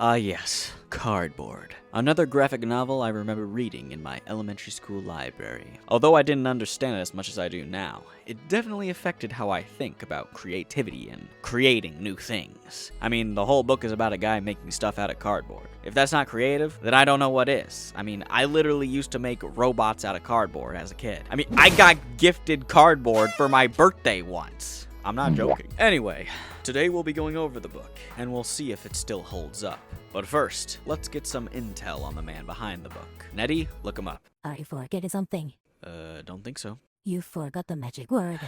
Ah yes, Cardboard. Another graphic novel I remember reading in my elementary school library. Although I didn't understand it as much as I do now, it definitely affected how I think about creativity and creating new things. I mean, the whole book is about a guy making stuff out of cardboard. If that's not creative, then I don't know what is. I mean, I literally used to make robots out of cardboard as a kid. I mean, I got gifted cardboard for my birthday once. I'm not joking. Anyway, today we'll be going over the book, and we'll see if it still holds up. But first, let's get some intel on the man behind the book. Nettie, look him up. Are you forgetting something? Don't think so. You forgot the magic word.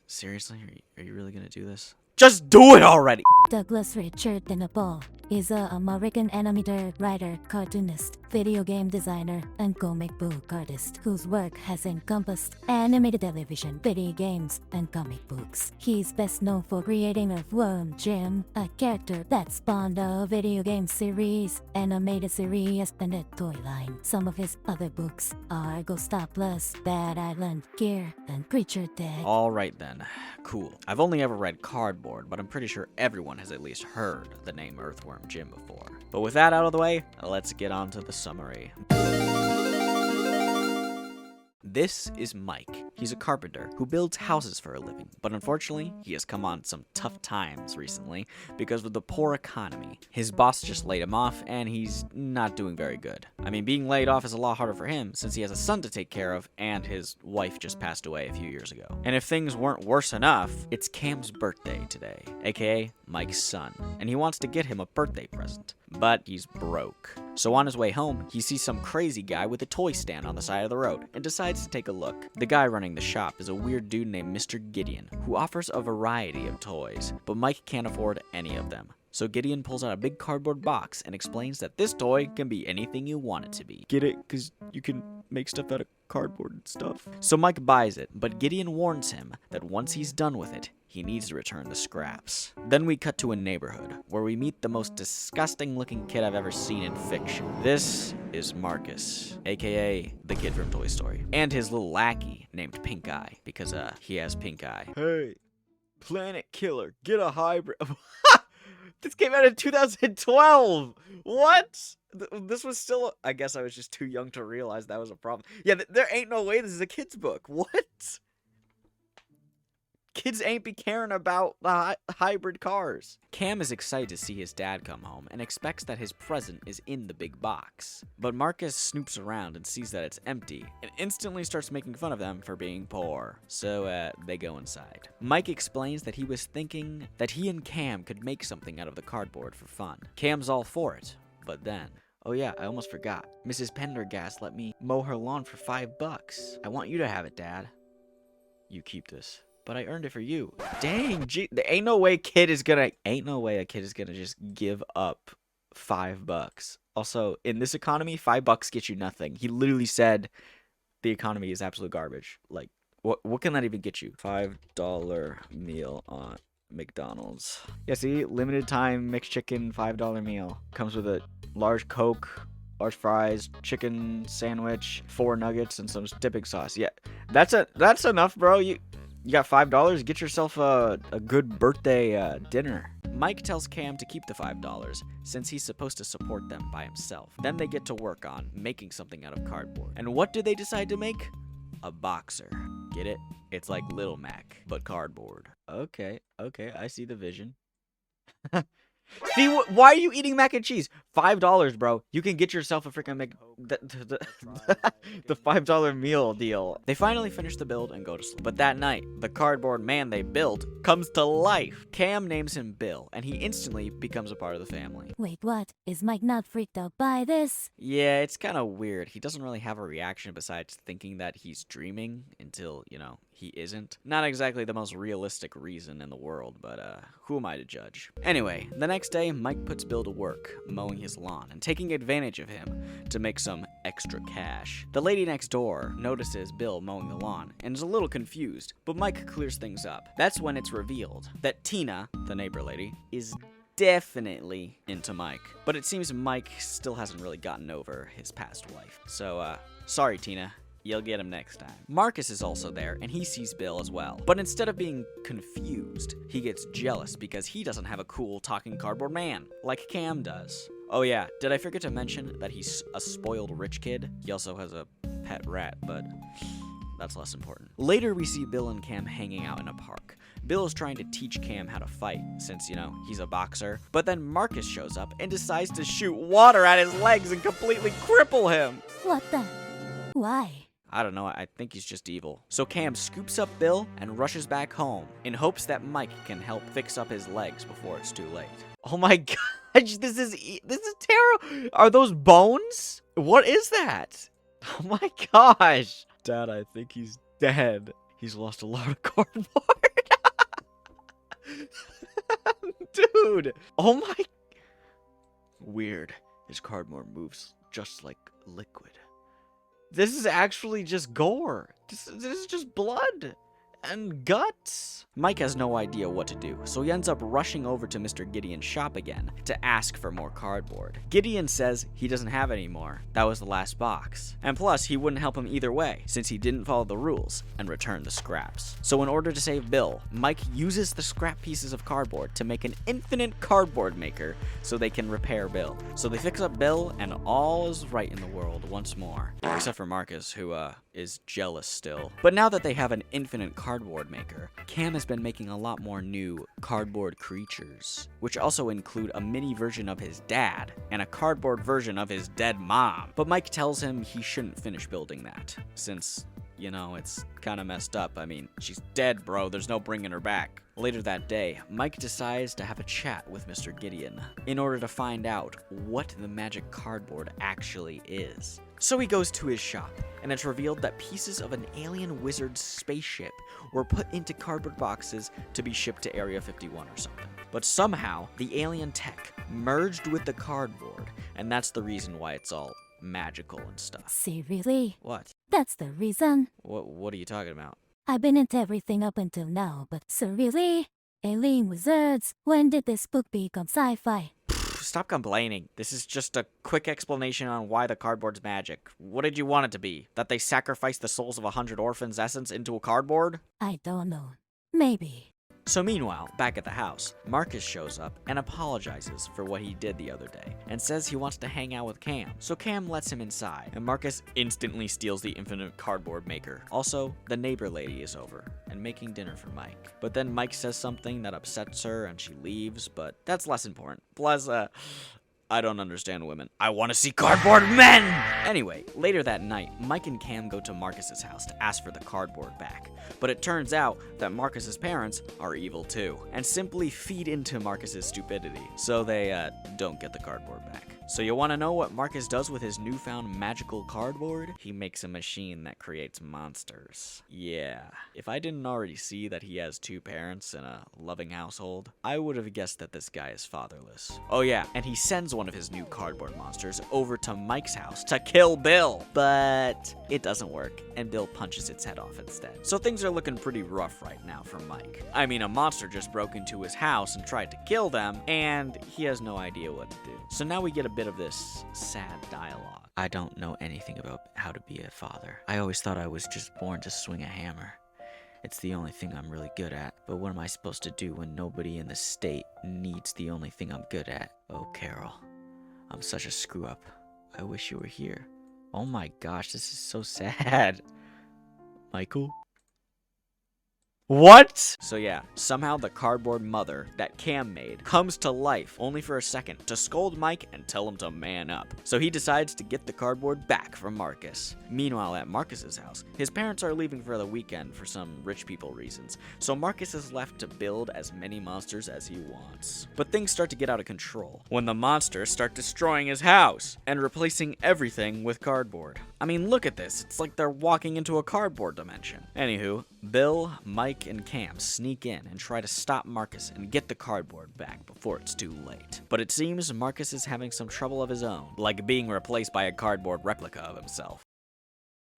Seriously? Are you really gonna do this? Just do it already! Douglas Richard Tenable is an American animator, writer, cartoonist, video game designer, and comic book artist whose work has encompassed animated television, video games, and comic books. He's best known for creating Earthworm Jim, a character that spawned a video game series, animated series, and a toy line. Some of his other books are Ghostopolis, Bad Island, Gear, and Creature Dead. Alright then. Cool. I've only ever read Cardboard, but I'm pretty sure everyone has at least heard the name Earthworm Jim before. But with that out of the way, let's get on to the summary. This is Mike. He's a carpenter who builds houses for a living, but unfortunately, he has come on some tough times recently because of the poor economy. His boss just laid him off, and he's not doing very good. I mean, being laid off is a lot harder for him since he has a son to take care of, and his wife just passed away a few years ago. And if things weren't worse enough, it's Cam's birthday today, aka Mike's son, and he wants to get him a birthday present. But he's broke. So on his way home, he sees some crazy guy with a toy stand on the side of the road and decides to take a look. The guy running the shop is a weird dude named Mr. Gideon, who offers a variety of toys, but Mike can't afford any of them. So Gideon pulls out a big cardboard box and explains that this toy can be anything you want it to be. Get it? Because you can make stuff out of cardboard and stuff. So Mike buys it, but Gideon warns him that once he's done with it, he needs to return the scraps. Then we cut to a neighborhood, where we meet the most disgusting looking kid I've ever seen in fiction. This is Marcus, aka the kid from Toy Story, and his little lackey named Pink Eye, because he has pink eye. Hey, Planet Killer, get a hybrid. This came out in 2012! What? This was still... I guess I was just too young to realize that was a problem. Yeah, there ain't no way this is a kid's book. What? Kids ain't be caring about the hybrid cars. Cam is excited to see his dad come home and expects that his present is in the big box. But Marcus snoops around and sees that it's empty and instantly starts making fun of them for being poor. So they go inside. Mike explains that he was thinking that he and Cam could make something out of the cardboard for fun. Cam's all for it, but then... Oh yeah, I almost forgot. Mrs. Pendergast let me mow her lawn for $5. I want you to have it, Dad. You keep this. But I earned it for you. Dang, there ain't no way a kid is gonna just give up $5. Also, in this economy, $5 gets you nothing. He literally said the economy is absolute garbage. Like, what can that even get you? $5 meal on McDonald's. Yeah, see, limited time mixed chicken $5 meal. Comes with a large Coke, large fries, chicken sandwich, 4 nuggets, and some dipping sauce. Yeah, that's enough, bro. You got $5? Get yourself a good birthday dinner. Mike tells Cam to keep the $5 since he's supposed to support them by himself. Then they get to work on making something out of cardboard. And what do they decide to make? A boxer. Get it? It's like Little Mac, but cardboard. Okay, I see the vision. See, why are you eating mac and cheese? $5, bro. You can get yourself a freaking the $5 meal deal. They finally finish the build and go to sleep. But that night, the cardboard man they built comes to life. Cam names him Bill, and he instantly becomes a part of the family. Wait, what? Is Mike not freaked out by this? Yeah, it's kind of weird. He doesn't really have a reaction besides thinking that he's dreaming until, he isn't. Not exactly the most realistic reason in the world, but who am I to judge? Anyway, the next day, Mike puts Bill to work, mowing his lawn and taking advantage of him to make some extra cash. The lady next door notices Bill mowing the lawn and is a little confused, but Mike clears things up. That's when it's revealed that Tina, the neighbor lady, is definitely into Mike. But it seems Mike still hasn't really gotten over his past wife. So, sorry, Tina. You'll get him next time. Marcus is also there, and he sees Bill as well. But instead of being confused, he gets jealous because he doesn't have a cool talking cardboard man, like Cam does. Oh yeah, did I forget to mention that he's a spoiled rich kid? He also has a pet rat, but that's less important. Later, we see Bill and Cam hanging out in a park. Bill is trying to teach Cam how to fight, since, he's a boxer. But then Marcus shows up and decides to shoot water at his legs and completely cripple him. What the? Why? I don't know, I think he's just evil. So Cam scoops up Bill and rushes back home in hopes that Mike can help fix up his legs before it's too late. Oh my gosh, this is terrible. Are those bones? What is that? Oh my gosh. Dad, I think he's dead. He's lost a lot of cardboard. Dude. Oh my. Weird. His cardboard moves just like liquid. This is actually just gore. This is just blood and guts. Mike has no idea what to do, so he ends up rushing over to Mr. Gideon's shop again to ask for more cardboard. Gideon says he doesn't have any more. That was the last box. And plus, he wouldn't help him either way, since he didn't follow the rules and return the scraps. So in order to save Bill, Mike uses the scrap pieces of cardboard to make an infinite cardboard maker so they can repair Bill. So they fix up Bill, and all is right in the world once more. Except for Marcus, who, is jealous still. But now that they have an infinite cardboard maker, Cam has been making a lot more new cardboard creatures, which also include a mini version of his dad and a cardboard version of his dead mom. But Mike tells him he shouldn't finish building that, since, it's kind of messed up. I mean, she's dead, bro. There's no bringing her back. Later that day, Mike decides to have a chat with Mr. Gideon in order to find out what the magic cardboard actually is. So he goes to his shop, and it's revealed that pieces of an alien wizard's spaceship were put into cardboard boxes to be shipped to Area 51 or something. But somehow, the alien tech merged with the cardboard, and that's the reason why it's all magical and stuff. Seriously? What? That's the reason? What are you talking about? I've been into everything up until now, but seriously? Alien wizards? When did this book become sci-fi? Stop complaining. This is just a quick explanation on why the cardboard's magic. What did you want it to be? That they sacrificed the souls of 100 orphans' essence into a cardboard? I don't know. Maybe. So meanwhile, back at the house, Marcus shows up and apologizes for what he did the other day, and says he wants to hang out with Cam. So Cam lets him inside, and Marcus instantly steals the infinite cardboard maker. Also, the neighbor lady is over, and making dinner for Mike. But then Mike says something that upsets her, and she leaves, but that's less important. Plus, I don't understand women. I want to see cardboard men! Anyway, later that night, Mike and Cam go to Marcus's house to ask for the cardboard back. But it turns out that Marcus's parents are evil too, and simply feed into Marcus's stupidity. So they, don't get the cardboard back. So you want to know what Marcus does with his newfound magical cardboard? He makes a machine that creates monsters. Yeah. If I didn't already see that he has two parents in a loving household, I would have guessed that this guy is fatherless. Oh yeah, and he sends one of his new cardboard monsters over to Mike's house to kill Bill. But it doesn't work, and Bill punches its head off instead. So things are looking pretty rough right now for Mike. I mean, a monster just broke into his house and tried to kill them, and he has no idea what to do. So now we get a bit of this sad dialogue. I don't know anything about how to be a father. I always thought I was just born to swing a hammer. It's the only thing I'm really good at. But what am I supposed to do when nobody in the state needs the only thing I'm good at? Oh, Carol, I'm such a screw up. I wish you were here. Oh my gosh, this is so sad. Michael? What? So yeah, somehow the cardboard mother that Cam made comes to life only for a second to scold Mike and tell him to man up. So he decides to get the cardboard back from Marcus. Meanwhile, at Marcus's house, his parents are leaving for the weekend for some rich people reasons. So Marcus is left to build as many monsters as he wants. But things start to get out of control when the monsters start destroying his house and replacing everything with cardboard. I mean, look at this. It's like they're walking into a cardboard dimension. Anywho, Bill, Mike, and Cam sneak in and try to stop Marcus and get the cardboard back before it's too late. But it seems Marcus is having some trouble of his own, like being replaced by a cardboard replica of himself.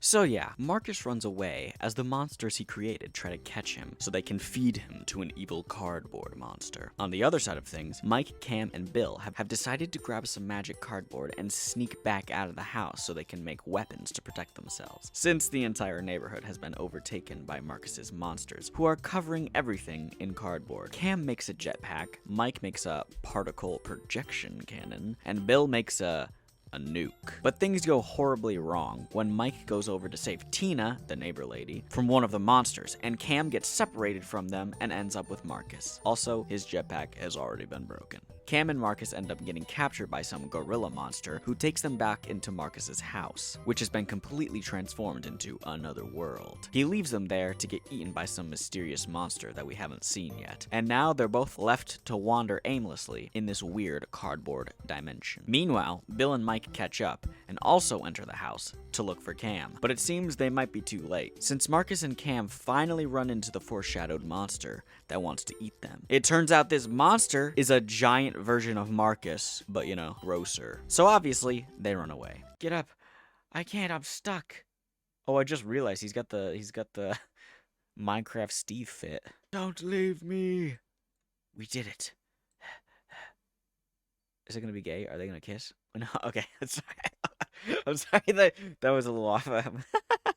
So yeah, Marcus runs away as the monsters he created try to catch him so they can feed him to an evil cardboard monster. On the other side of things, Mike, Cam, and Bill have decided to grab some magic cardboard and sneak back out of the house so they can make weapons to protect themselves, since the entire neighborhood has been overtaken by Marcus's monsters, who are covering everything in cardboard. Cam makes a jetpack, Mike makes a particle projection cannon, and Bill makes a nuke. But things go horribly wrong when Mike goes over to save Tina, the neighbor lady, from one of the monsters, and Cam gets separated from them and ends up with Marcus. Also, his jetpack has already been broken. Cam and Marcus end up getting captured by some gorilla monster who takes them back into Marcus's house, which has been completely transformed into another world. He leaves them there to get eaten by some mysterious monster that we haven't seen yet, and now they're both left to wander aimlessly in this weird cardboard dimension. Meanwhile, Bill and Mike catch up and also enter the house to look for Cam, but it seems they might be too late, since Marcus and Cam finally run into the foreshadowed monster that wants to eat them. It turns out this monster is a giant version of Marcus, but you know, grosser. So obviously, they run away. Get up. I can't, I'm stuck. Oh, I just realized he's got the Minecraft Steve fit. Don't leave me. We did it. Is it gonna be gay? Are they gonna kiss? No, okay. I'm sorry that was a little off.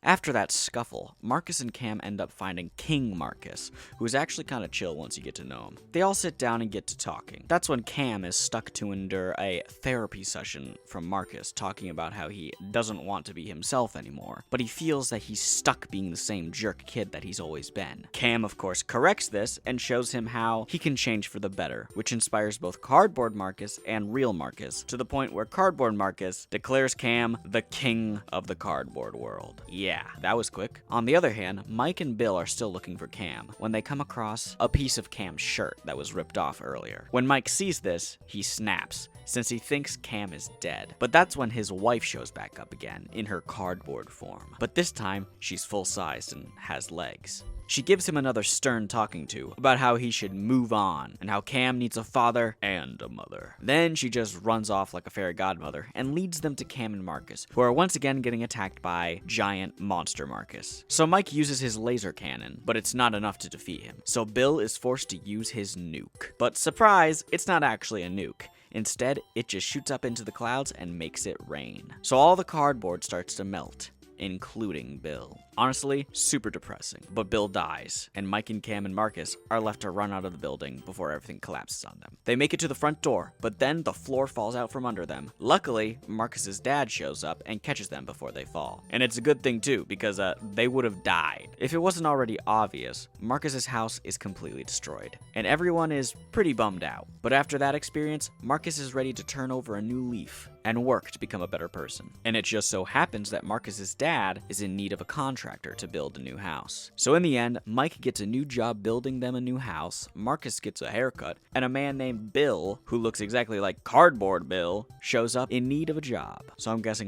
After that scuffle, Marcus and Cam end up finding King Marcus, who is actually kind of chill once you get to know him. They all sit down and get to talking. That's when Cam is stuck to endure a therapy session from Marcus, talking about how he doesn't want to be himself anymore, but he feels that he's stuck being the same jerk kid that he's always been. Cam, of course, corrects this and shows him how he can change for the better, which inspires both Cardboard Marcus and Real Marcus, to the point where Cardboard Marcus declares Cam the king of the cardboard world. Yeah, that was quick. On the other hand, Mike and Bill are still looking for Cam when they come across a piece of Cam's shirt that was ripped off earlier. When Mike sees this, he snaps, since he thinks Cam is dead. But that's when his wife shows back up again in her cardboard form. But this time, she's full-sized and has legs. She gives him another stern talking to about how he should move on and how Cam needs a father and a mother. Then she just runs off like a fairy godmother and leads them to Cam and Marcus, who are once again getting attacked by giant monster Marcus. So Mike uses his laser cannon, but it's not enough to defeat him. So Bill is forced to use his nuke. But surprise, it's not actually a nuke. Instead, it just shoots up into the clouds and makes it rain. So all the cardboard starts to melt, including Bill. Honestly, super depressing. But Bill dies, and Mike and Cam and Marcus are left to run out of the building before everything collapses on them. They make it to the front door, but then the floor falls out from under them. Luckily, Marcus's dad shows up and catches them before they fall. And it's a good thing too, because they would have died. If it wasn't already obvious, Marcus's house is completely destroyed, and everyone is pretty bummed out. But after that experience, Marcus is ready to turn over a new leaf and work to become a better person. And it just so happens that Marcus's dad is in need of a contractor to build a new house. So in the end, Mike gets a new job building them a new house, Marcus gets a haircut, and a man named Bill, who looks exactly like Cardboard Bill, shows up in need of a job. So I'm guessing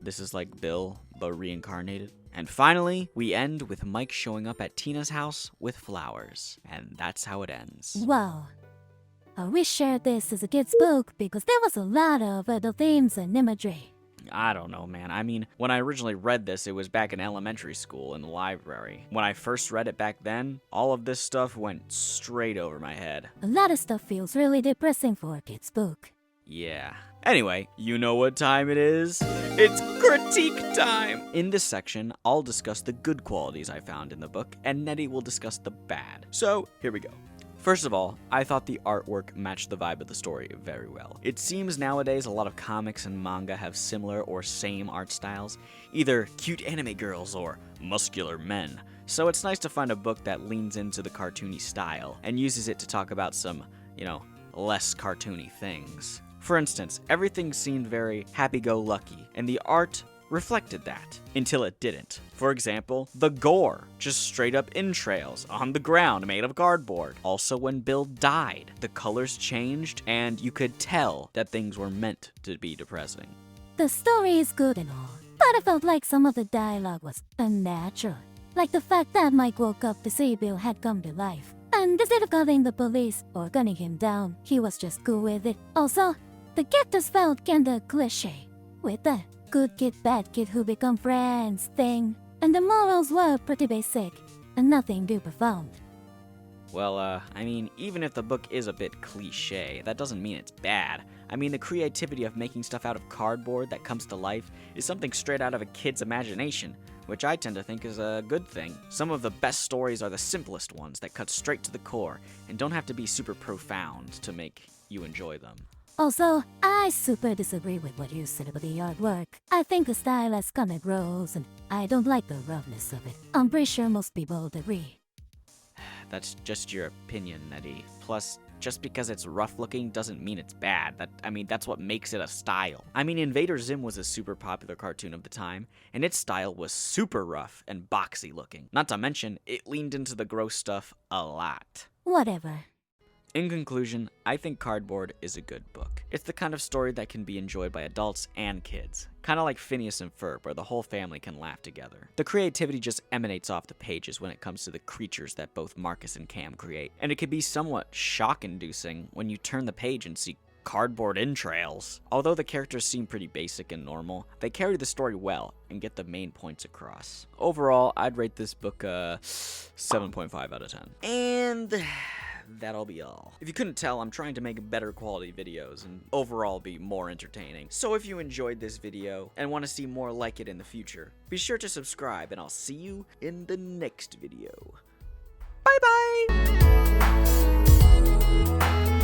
this is like Bill, but reincarnated. And finally, we end with Mike showing up at Tina's house with flowers. And that's how it ends. Wow. I wish shared this as a kid's book because there was a lot of adult themes and imagery. I don't know, man. I mean, when I originally read this, it was back in elementary school in the library. When I first read it back then, all of this stuff went straight over my head. A lot of stuff feels really depressing for a kid's book. Yeah. Anyway, you know what time it is? It's critique time! In this section, I'll discuss the good qualities I found in the book, and Nettie will discuss the bad. So, here we go. First of all, I thought the artwork matched the vibe of the story very well. It seems nowadays a lot of comics and manga have similar or same art styles, either cute anime girls or muscular men. So it's nice to find a book that leans into the cartoony style and uses it to talk about some, less cartoony things. For instance, everything seemed very happy-go-lucky, and the art reflected that, until it didn't. For example, the gore, just straight up entrails on the ground made of cardboard. Also, when Bill died, the colors changed, and you could tell that things were meant to be depressing. The story is good and all, but I felt like some of the dialogue was unnatural. Like the fact that Mike woke up to see Bill had come to life, and instead of calling the police or gunning him down, he was just cool with it. Also, the characters felt kinda cliche, with the good kid, bad kid who become friends thing. And the morals were pretty basic and nothing too profound. Well, I mean, even if the book is a bit cliche, that doesn't mean it's bad. I mean, the creativity of making stuff out of cardboard that comes to life is something straight out of a kid's imagination, which I tend to think is a good thing. Some of the best stories are the simplest ones that cut straight to the core and don't have to be super profound to make you enjoy them. Also, I super disagree with what you said about the artwork. I think the style has kinda gross and I don't like the roughness of it. I'm pretty sure most people would agree. That's just your opinion, Eddie. Plus, just because it's rough looking doesn't mean it's bad. That's what makes it a style. I mean, Invader Zim was a super popular cartoon of the time, and its style was super rough and boxy looking. Not to mention, it leaned into the gross stuff a lot. Whatever. In conclusion, I think Cardboard is a good book. It's the kind of story that can be enjoyed by adults and kids. Kinda like Phineas and Ferb, where the whole family can laugh together. The creativity just emanates off the pages when it comes to the creatures that both Marcus and Cam create. And it can be somewhat shock-inducing when you turn the page and see cardboard entrails. Although the characters seem pretty basic and normal, they carry the story well and get the main points across. Overall, I'd rate this book a 7.5 out of 10. And that'll be all. If you couldn't tell, I'm trying to make better quality videos and overall be more entertaining. So if you enjoyed this video and want to see more like it in the future, be sure to subscribe and I'll see you in the next video. Bye bye!